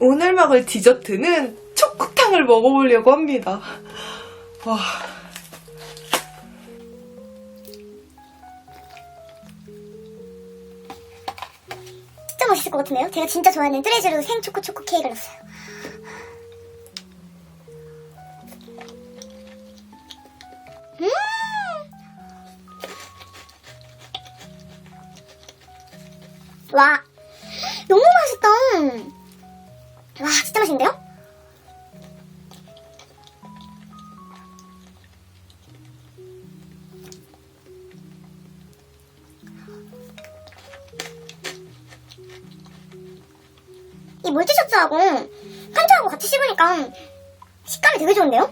오늘 먹을 디저트는 초코탕을 먹어보려고 합니다. 와. 진짜 멋있을 것 같은데요? 제가 진짜 좋아하는 뚜레쥬르 생초코 케이크를 넣었어요. 와, 너무 맛있다. 와, 진짜 맛있는데요? 이 몰티쇼츠하고 칸초하고 같이 씹으니까 식감이 되게 좋은데요?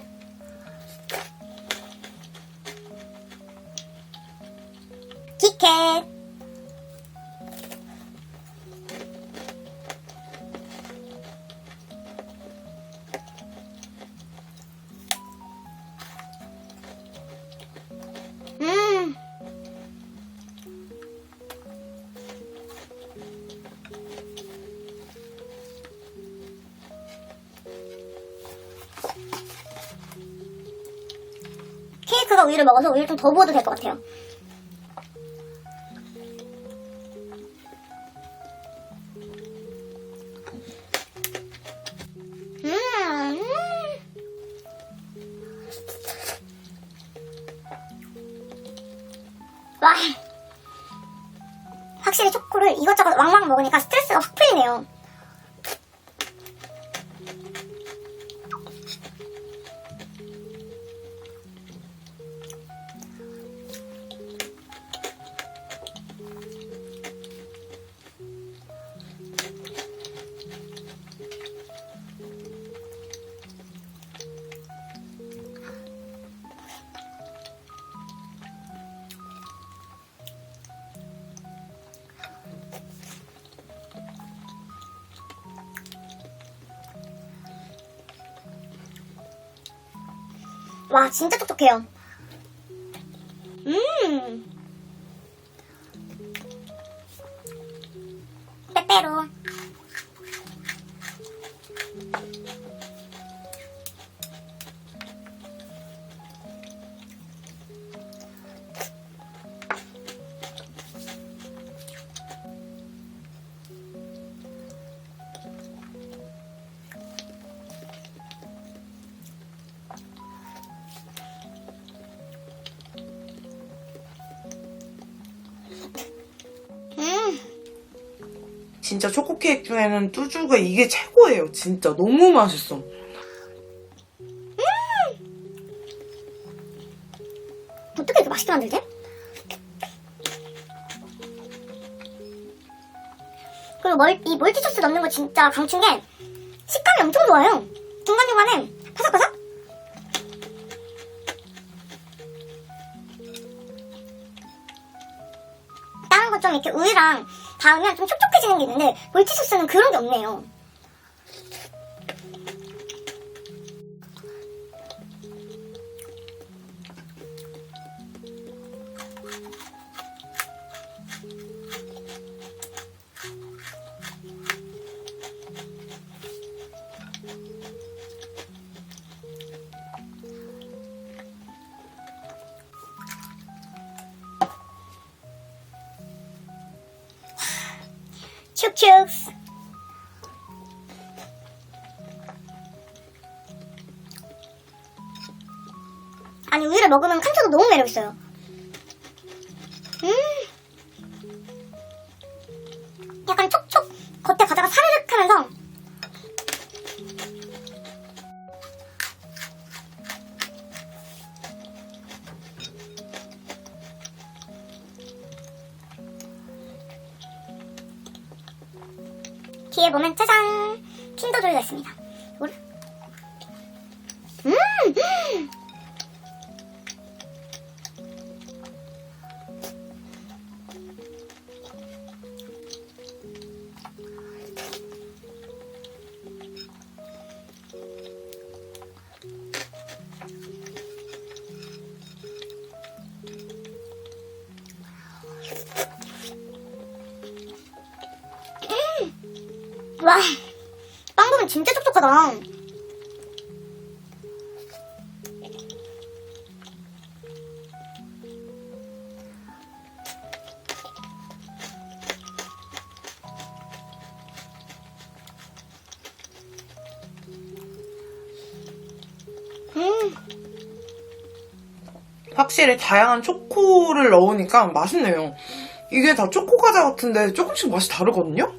키캣. 케이크가 우유를 먹어서 우유를 좀 더 부어도 될 것 같아요. 와, 확실히 초코를 이것저것 왕왕 먹으니까 스트레스가 확 풀리네요. 와, 진짜 촉촉해요. 빼빼로. 진짜 초코 케이크 중에는 뚜주가 이게 최고예요. 진짜 너무 맛있어. 어떻게 이렇게 맛있게 만들지? 그리고 이 몰티소스 넣는 거 진짜 강추인 게 식감이 엄청 좋아요. 중간중간에 바삭바삭? 다른 거 좀 이렇게 우유랑 닿으면 좀 촉촉해지는 게 있는데 몰티소스는 그런 게 없네요. 축축. 아니, 우유를 먹으면 칸초도 너무 매력있어요. 약간 촉촉, 겉에 과자가 사르륵 하면서 뒤에 보면 짜잔! 킨더조이가 있습니다. 이거를 와, 빵 부분 진짜 촉촉하다. 확실히 다양한 초코를 넣으니까 맛있네요. 이게 다 초코 과자 같은데 조금씩 맛이 다르거든요?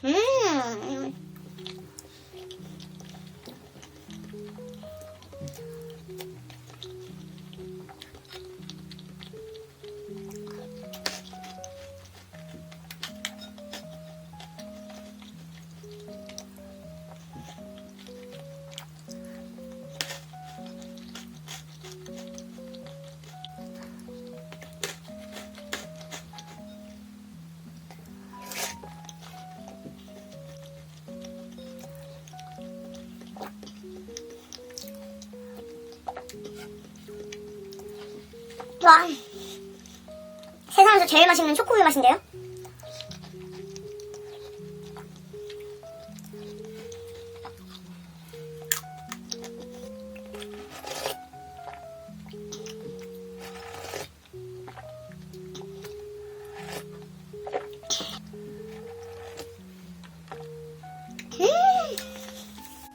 음. 와, 세상에서 제일 맛있는 초코우유 맛인데요?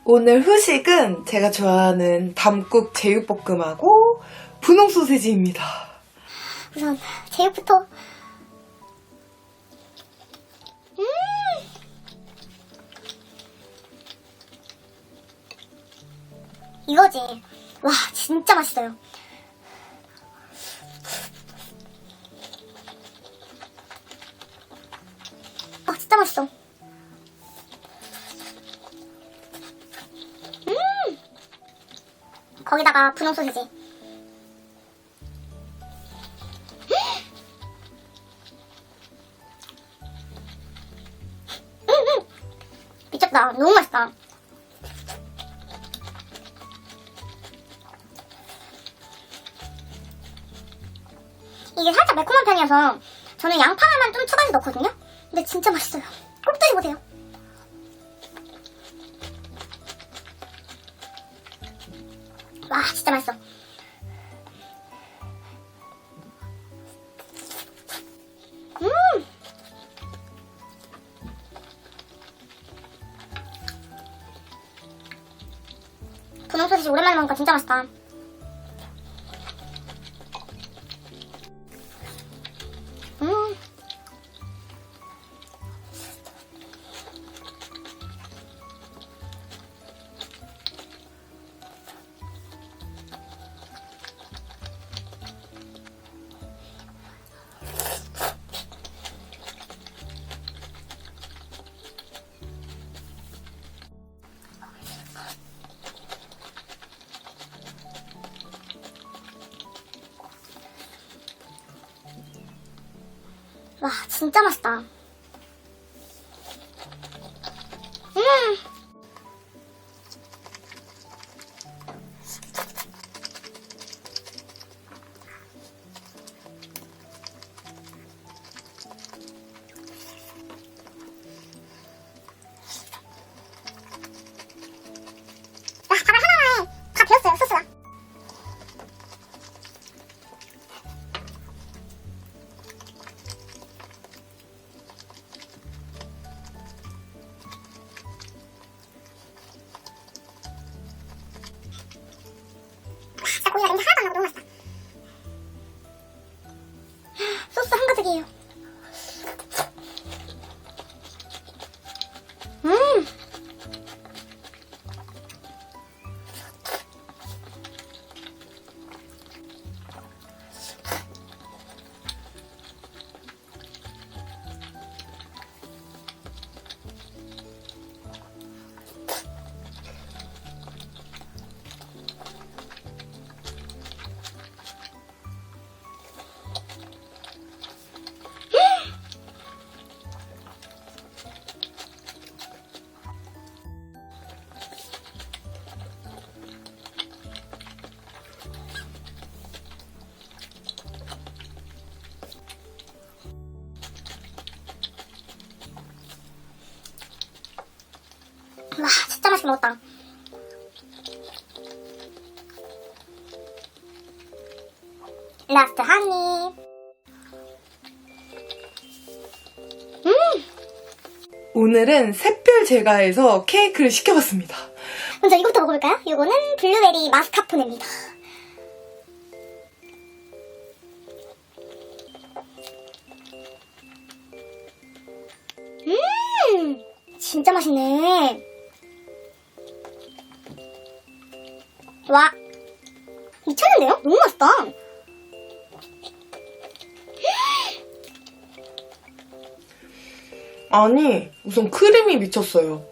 오늘 후식은 제가 좋아하는 담국 제육볶음하고 분홍 소세지입니다. 우선 제육부터. 이거지. 와, 진짜 맛있어요. 아, 진짜 맛있어. 거기다가 분홍 소시지. 미쳤다. 너무 맛있다. 이게 살짝 매콤한 편이어서 저는 양파만 좀 추가해서 넣거든요? 근데 진짜 맛있어요. 꼭 드셔보세요. 와, 진짜 맛있어. 분홍 소시지 오랜만에 먹으니까 진짜 맛있다. 와, 진짜 맛있다. 야, 밥을 하나에 다 비웠어요, 소스가. 진짜 고기가 냄새 하나도 안 나고 너무 맛있다. 소스 한가득이에요. 맛있게 먹었다. 라스트 한 입. 오늘은 샛별 제과에서 케이크를 시켜봤습니다. 먼저 이거부터 먹어볼까요? 이거는 블루베리 마스카포네입니다. 진짜 맛있네. 와, 미쳤는데요? 너무 맛있다. 아니, 우선 크림이 미쳤어요.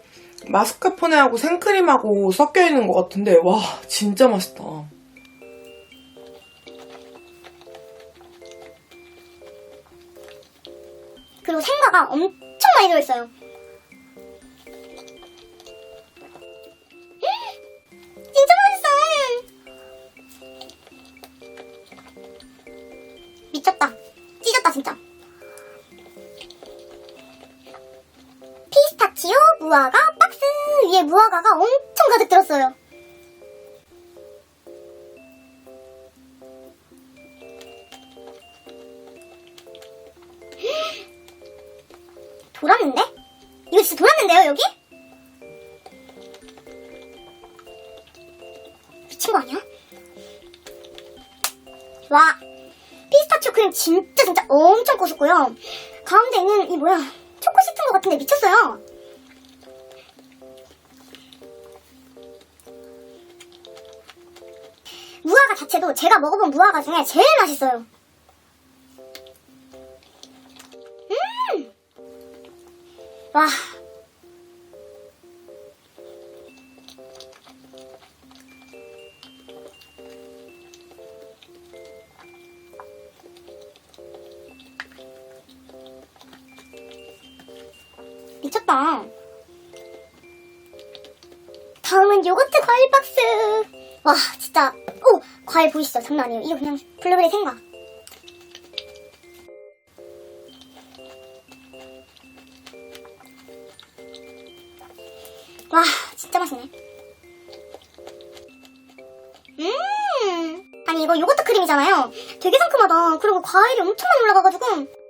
마스카포네하고 생크림하고 섞여있는 것 같은데 와, 진짜 맛있다. 그리고 생과가 엄청 많이 들어있어요. 진짜 맛있어. 미쳤다. 찢었다 진짜. 피스타치오 무화과 박스. 위에 무화과가 엄청 가득 들었어요. 돌았는데? 이거 진짜 돌았는데요, 여기? 미친 거 아니야? 와, 피스타치오 크림 진짜 엄청 고소고요. 가운데 있는 이 뭐야, 초코 씹은 것 같은데 미쳤어요. 무화과 자체도 제가 먹어본 무화과 중에 제일 맛있어요. 와. 미쳤다. 다음은 요거트 과일 박스. 와, 진짜. 오, 과일 보이시죠? 장난 아니에요. 이거 그냥 블루베리 생과. 와, 진짜 맛있네. 아니 이거 요거트 크림이잖아요. 되게 상큼하다. 그리고 과일이 엄청 많이 올라가가지고.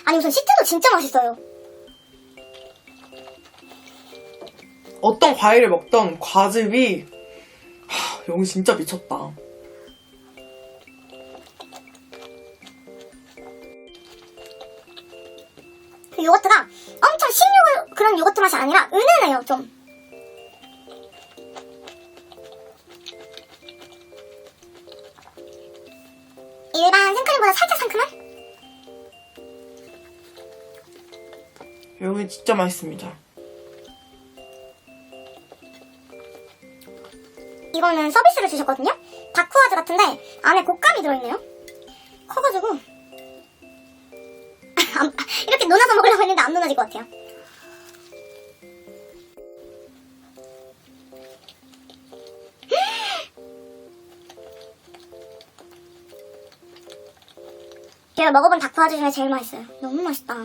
아니 우선 시트도 진짜 맛있어요. 어떤 과일을 먹던 과즙이 여기 진짜 미쳤다. 그 요거트가 엄청 신유 그런 요거트 맛이 아니라 은은해요 좀. 일반 생크림보다 살짝 상큼한? 여기 진짜 맛있습니다. 이거는 서비스를 주셨거든요? 다크와즈 같은데 안에 곶감이 들어있네요. 커가지고 이렇게 논아서 먹으려고 했는데 안 논아질 것 같아요. 제가 먹어본 다크와즈 중에 제일 맛있어요. 너무 맛있다.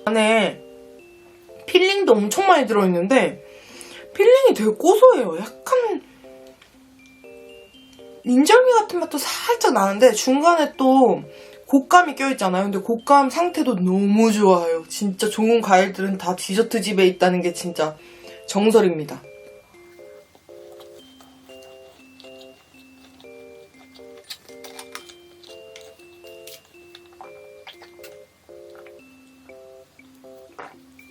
안에 필링도 엄청 많이 들어있는데 필링이 되게 고소해요. 약간 인절미 같은 맛도 살짝 나는데 중간에 또 곶감이 껴있잖아요. 근데 곶감 상태도 너무 좋아요. 진짜 좋은 과일들은 다 디저트 집에 있다는 게 진짜 정설입니다.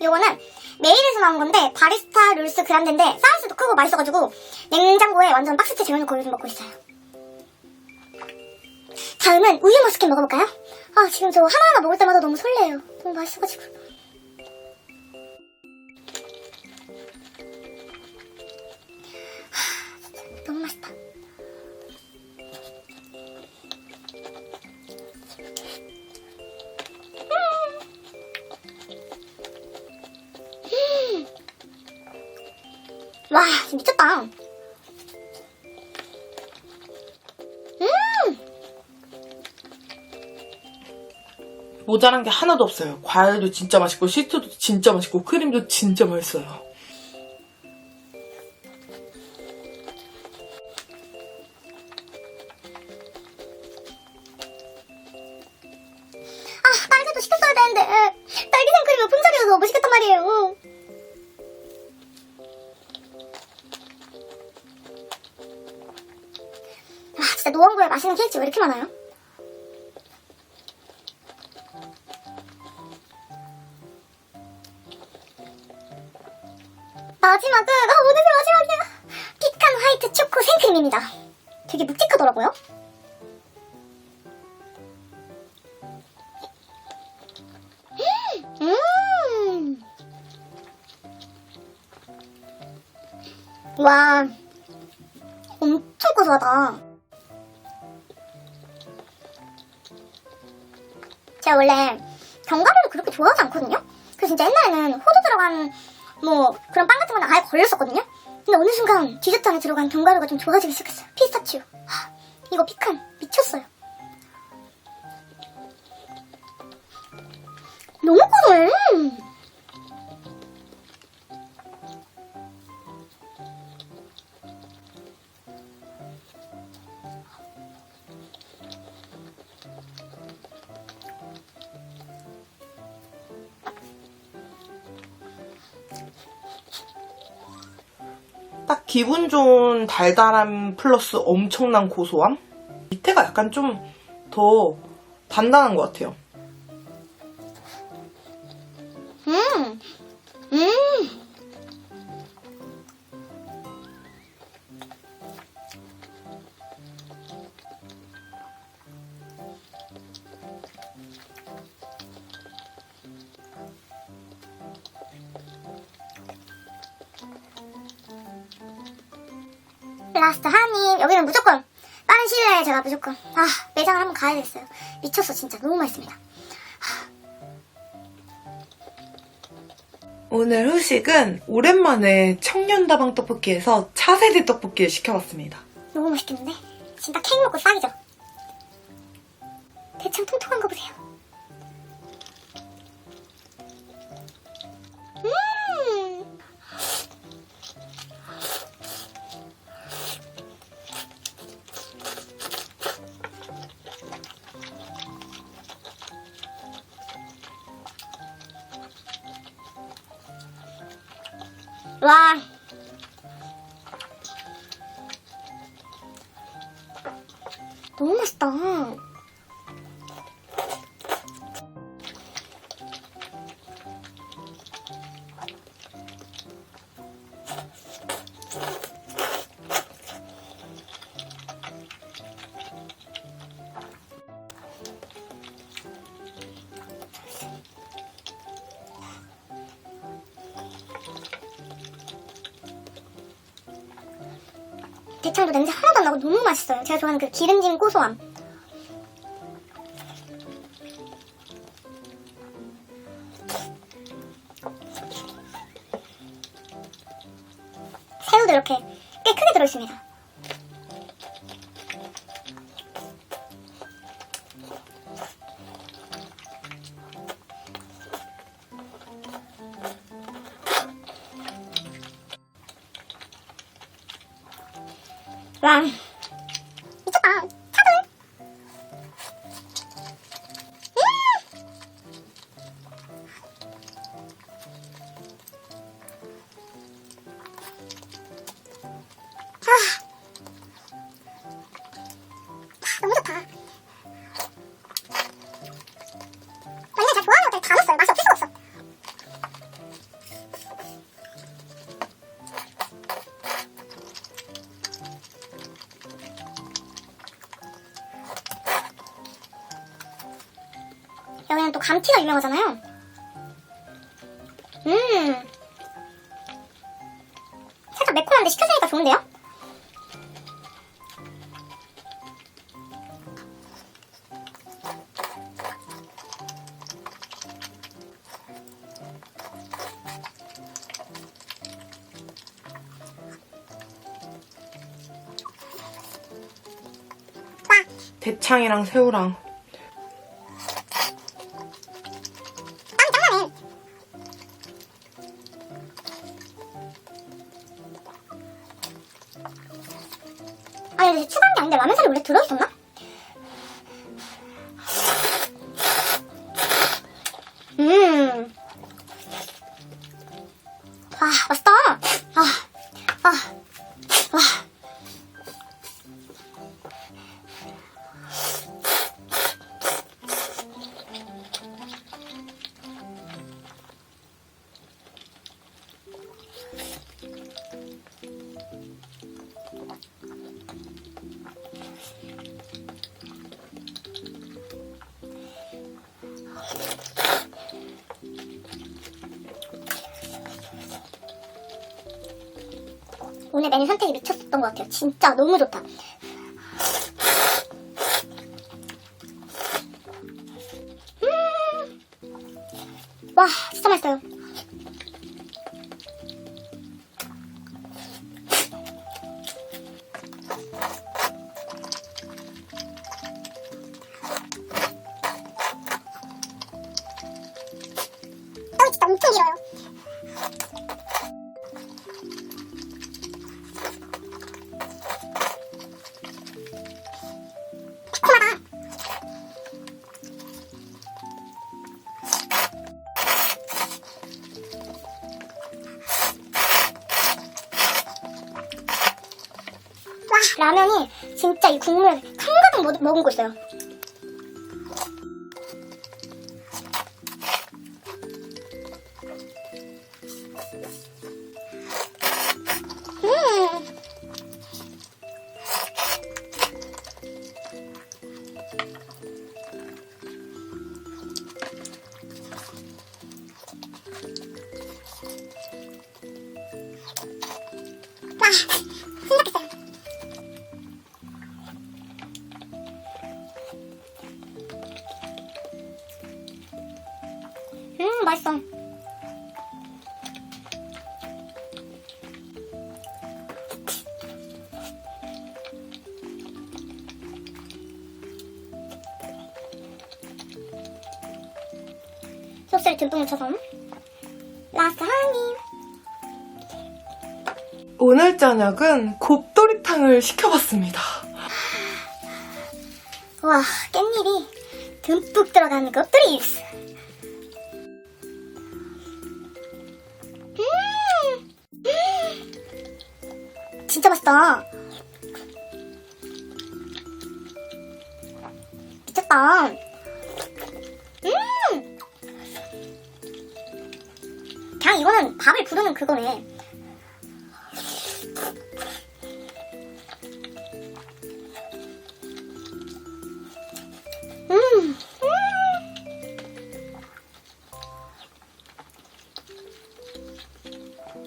요거는 메일에서 나온 건데 바리스타 룰스 그란데인데 사이즈도 크고 맛있어가지고 냉장고에 완전 박스째 재워놓고 요즘 먹고 있어요. 다음은 우유 머스켓 먹어볼까요? 아 지금 저 하나하나 먹을 때마다 너무 설레요. 너무 맛있어가지고. 진짜 너무 맛있다. 진짜 미쳤다. 모자란 게 하나도 없어요. 과일도 진짜 맛있고 시트도 진짜 맛있고 크림도 진짜 맛있어요. 아, 딸기도 시켰어야 되는데 딸기 생크림을 품절이어서 못 시켰단 말이에요. 아, 진짜 노원구에 맛있는 케이크집 왜 이렇게 많아요? 마지막은 오늘의 마지막이야. 피칸 화이트 초코 생크림입니다. 되게 묵직하더라고요. 와, 엄청 고소하다. 제가 원래 견과류를 그렇게 좋아하지 않거든요? 그래서 진짜 옛날에는 호두 들어간 뭐 그런 빵 같은 건 아예 걸렸었거든요? 근데 어느 순간 디저트 안에 들어간 견과류가 좀 좋아지기 시작했어요. 피스타치오. 이거 피칸 미쳤어요. 너무 고소해. 딱 기분 좋은 달달함 플러스 엄청난 고소함? 밑에가 약간 좀 더 단단한 것 같아요. 라스트 한입. 여기는 무조건 빠른 시일 내에 제가 무조건 매장을 한번 가야겠어요. 미쳤어 진짜. 너무 맛있습니다. 오늘 후식은 오랜만에 청년다방 떡볶이에서 차세대 떡볶이를 시켜봤습니다. 너무 맛있겠는데? 진짜 케이크 먹고 싹이죠? 대창 통통한 거 보세요. 와, 너무 맛있다. 대창도 냄새 하나도 안 나고 너무 맛있어요. 제가 좋아하는 그 기름진 고소함. 새우도 이렇게 꽤 크게 들어있습니다. 와, 미쳤다. 차돌. 너무 좋다. 완전 제가 좋아하는 것들 다 넣었어요. 맛이 없을 수가 없어. 여기는 또 감튀가 유명하잖아요. 살짝 매콤한데 시켜주니까 좋은데요? 대창이랑 새우랑. 짱나네. 아니 근데 추가한 게 아닌데 라면살이 원래 들어있었나? 와 맛있다. 와. 오늘 메뉴 선택이 미쳤었던 것 같아요. 진짜 너무 좋다. 와, 진짜 맛있어요. 떡이 진짜 엄청 길어요. 달콤하다. 와, 라면이 진짜 이 국물 한가득 머금고 있어요. 와, 생각했어요. 맛있어. 소스를 듬뿍 묻혀서 라스트 한 입. 오늘 저녁은 곱돌이탕을 시켜봤습니다. 와, 깻잎이 듬뿍 들어간 곱돌이. 진짜 맛있다. 미쳤다. 그냥 이거는 밥을 부르는 그거네.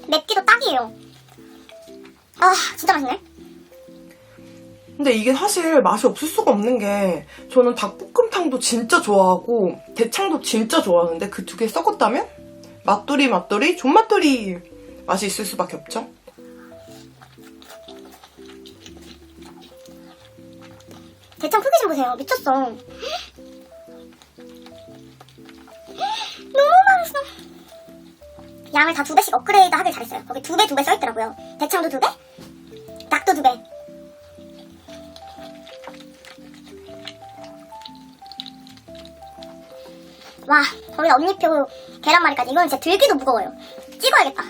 맵기도 딱이에요. 아, 진짜 맛있네. 근데 이게 사실 맛이 없을 수가 없는 게 저는 닭볶음탕도 진짜 좋아하고 대창도 진짜 좋아하는데 그 두 개 섞었다면 맛돌이 존맛돌이 맛이 있을 수밖에 없죠. 대창 크기 좀 보세요. 미쳤어. 너무 맛있어. 양을 다 2배씩 업그레이드 하길 잘했어요. 거기 2배 써있더라고요. 대창도 2배, 닭도 2배. 와, 거기 언니표 계란말이까지. 이건 진짜 들기도 무거워요. 찍어야겠다.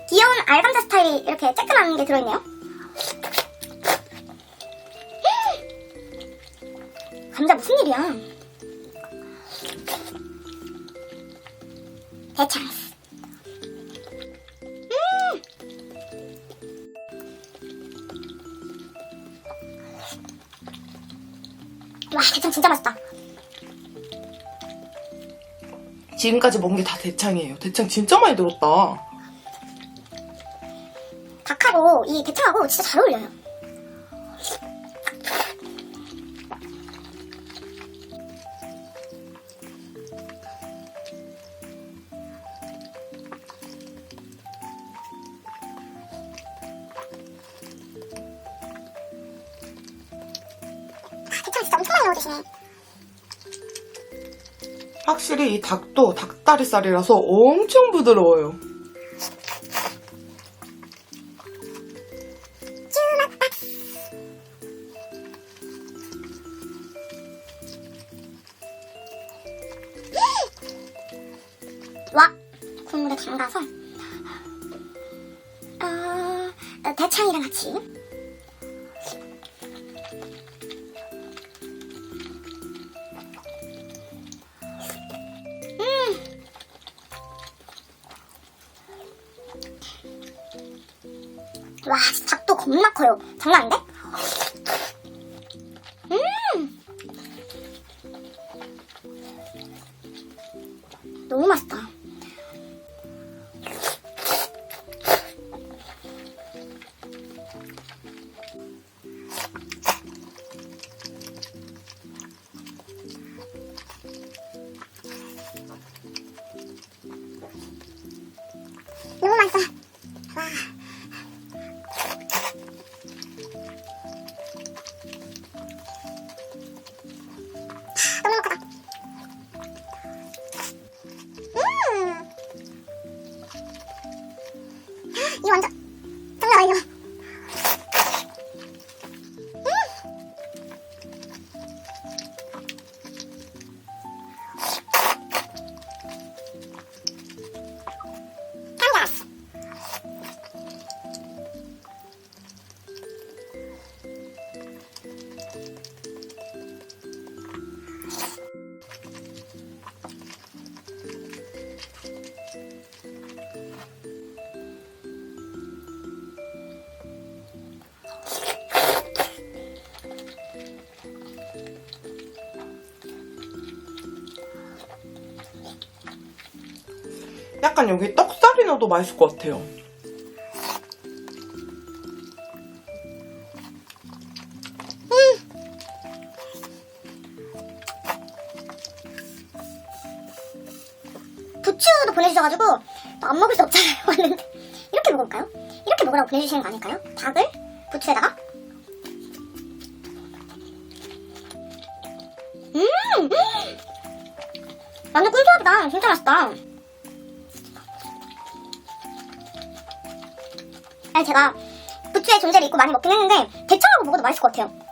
귀여운 알감자 스타일이 이렇게 쬐끈한 게 들어있네요. 감자 무슨 일이야. 대창. 와, 대창 진짜 맛있다. 지금까지 먹은 게 다 대창이에요. 대창 진짜 많이 들었다. 닭하고 이 대창하고 진짜 잘 어울려요. 대창 진짜 엄청 많이 넣어주시네. 확실히 이 닭도 닭다리살이라서 엄청 부드러워요. 와, 국물에 담가서 대창이랑 같이 와, 진짜 닭도 겁나 커요. 장난 아닌데? 너무 맛있다. 너무 맛있어. 와. 너무 행복하다. 이거 완전 장난 아니야. 탕자스. 약간 여기 떡살이 넣어도 맛있을 것 같아요. 부추도 보내주셔가지고 또 안 먹을 수 없잖아요. 왔는데 이렇게 먹을까요? 이렇게 먹으라고 보내주시는 거 아닐까요? 닭을 부추에다가 완전 꿀조합이다. 진짜 맛있다. 아니, 제가 부추의 존재를 잊고 많이 먹긴 했는데 대창하고 먹어도 맛있을 것 같아요.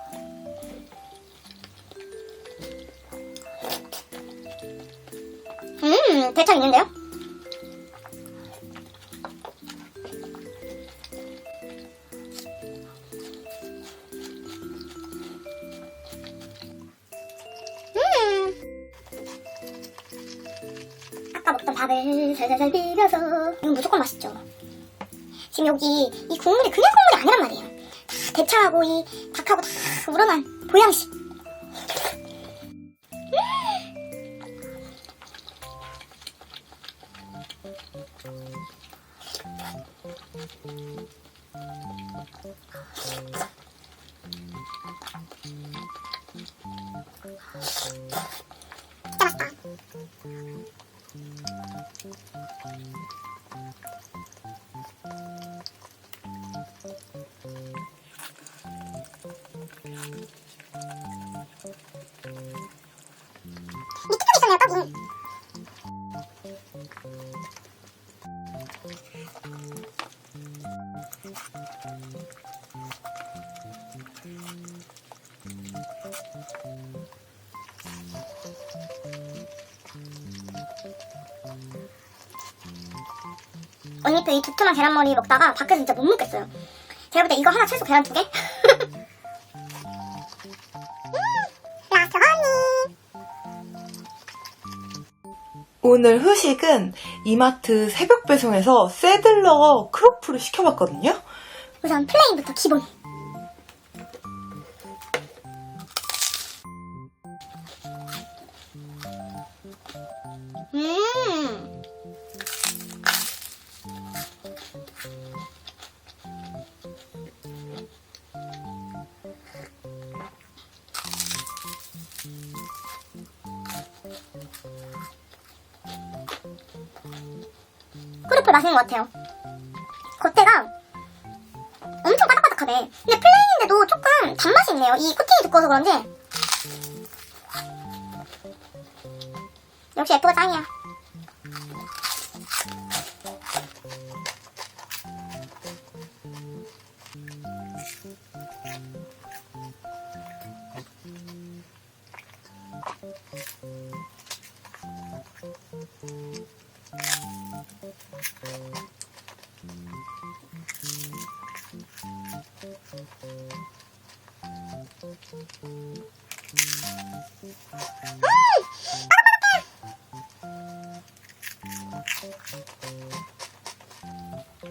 대창 있는데요? 아까 먹던 밥을 살살살 비벼서 이건 무조건 맛있죠. 지금 여기 이 국물이 그냥 국물이 아니란 말이에요. 다 대창하고 이 닭하고 다 우러난 보양식. 진짜 맛있다. 밑에 있었네요, 떡이. 언니표 이 두툼한 계란머리 먹다가 밖에서 진짜 못 먹겠어요. 제가 볼 때 이거 하나 최소 계란 2개? 라스 언니. 오늘 후식은 이마트 새벽 배송에서 새들러 크로플을 시켜봤거든요. 우선 플레인부터 기본. 꿀애플 맛있는 것 같아요. 겉에가 엄청 바삭바삭하네. 근데 플레인인데도 조금 단맛이 있네요. 이 코팅이 두꺼워서 그런지. 역시 F가 짱이야.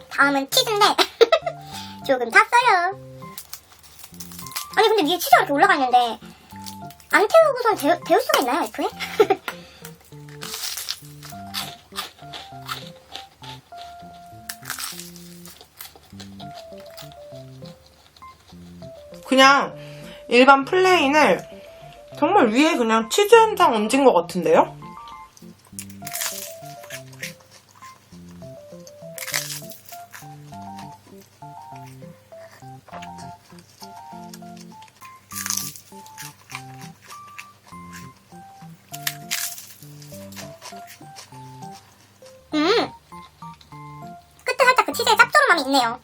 다음은 치즈인데 조금 탔어요. 아니 근데 위에 치즈가 이렇게 올라가 있는데 안 태우고선 데울 수가 있나요, F에? 그냥 일반 플레인을 정말 위에 그냥 치즈 한 장 얹은 것 같은데요? 끝에 살짝 그 치즈의 짭조름함이 있네요.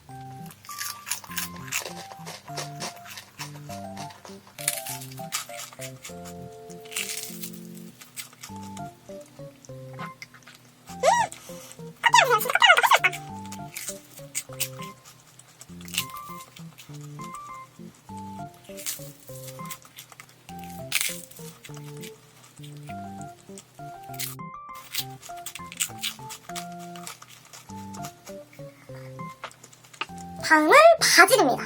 다음은 바질입니다.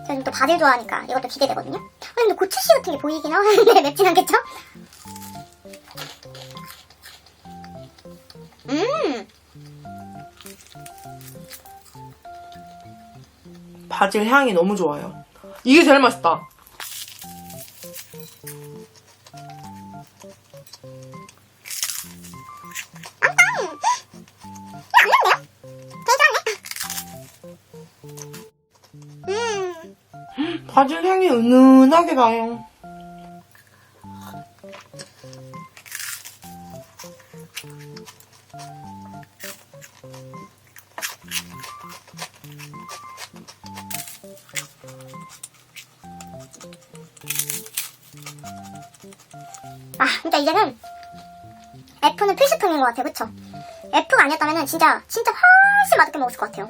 저는 또 바질 좋아하니까 이것도 기대되거든요. 근데 고추씨 같은 게 보이긴 하는데 맵진 않겠죠? 바질 향이 너무 좋아요. 이게 제일 맛있다. 바질 향이 은은하게 나요. 진짜 이제는 F는 필수품인 것 같아요. 그쵸? F가 아니었다면 진짜 훨씬 맛있게 먹었을 것 같아요.